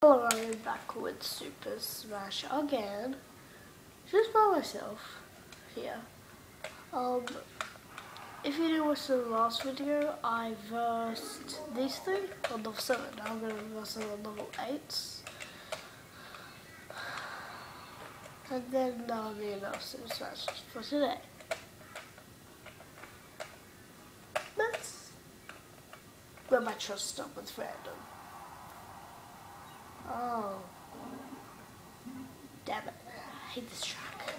Hello, I am back with Super Smash again, just by myself here. If you didn't watch the last video, I versed these three on level 7. Now I'm going to verse them on level 8. And then that'll be enough Super Smash for today. Let's let my trust stop with random. Oh. Damn it. I hate this track.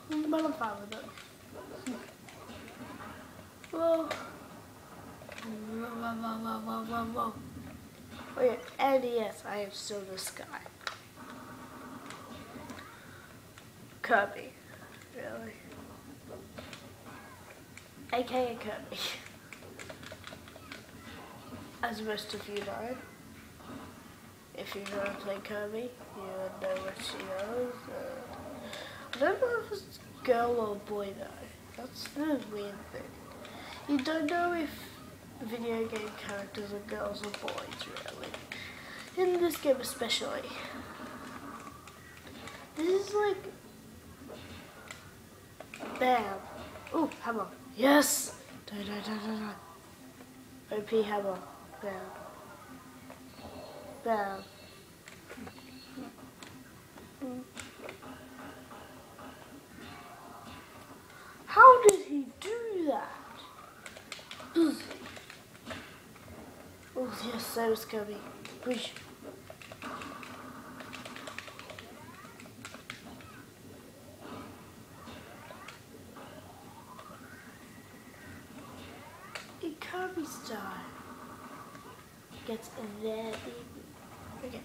But I'm fine with it. Whoa. Whoa. Oh yeah, and yes, I am still this guy. Kirby. Really. AKA Kirby. As most of you know. If you've ever played Kirby, you would know what she knows. I don't know if it's girl or boy though. That's the weird thing. You don't know if video game characters are girls or boys, really. In this game especially. This is like... Bam! Ooh, hammer. Yes! OP hammer. Bam. Bam. How did he do that? Oh yes, that was Kirby. Push. Kirby style gets very okay.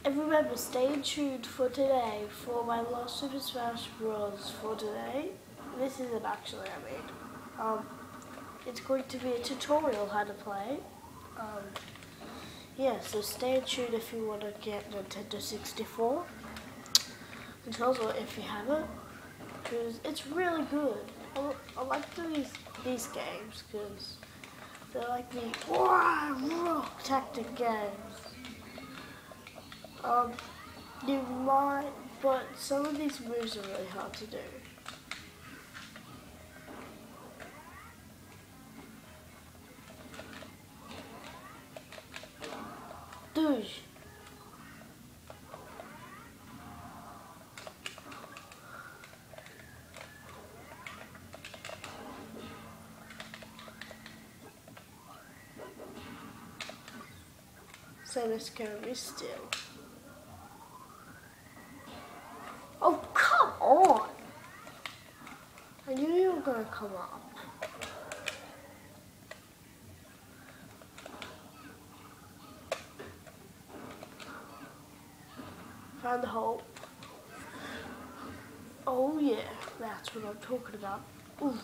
And remember, stay tuned for today for my last Super Smash Bros. For today. This isn't actually, it's going to be a tutorial how to play. Yeah, so stay tuned if you want to get Nintendo 64. And also if you haven't, because it's really good. I like these games because they're like the tactic games. You might, but some of these moves are really hard to do. Douche. So this Kirby still. Oh, come on! I knew you were gonna come up. Found the hole. Oh yeah, that's what I'm talking about. Ooh,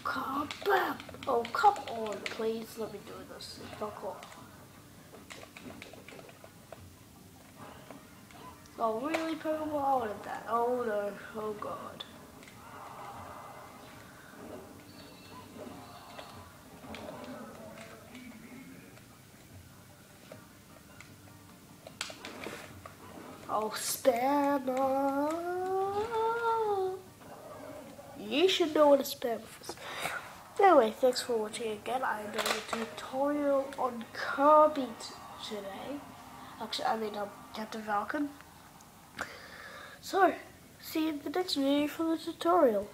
come back! Oh, come on, please let me do this. Fuck off. Oh, really, Pokemon? I wanted that. Oh no, oh god. Oh, spammer. You should know what a spammer is. Anyway, thanks for watching again. I am doing a tutorial on Kirby today. Actually, Captain Falcon. So, see you in the next video for the tutorial.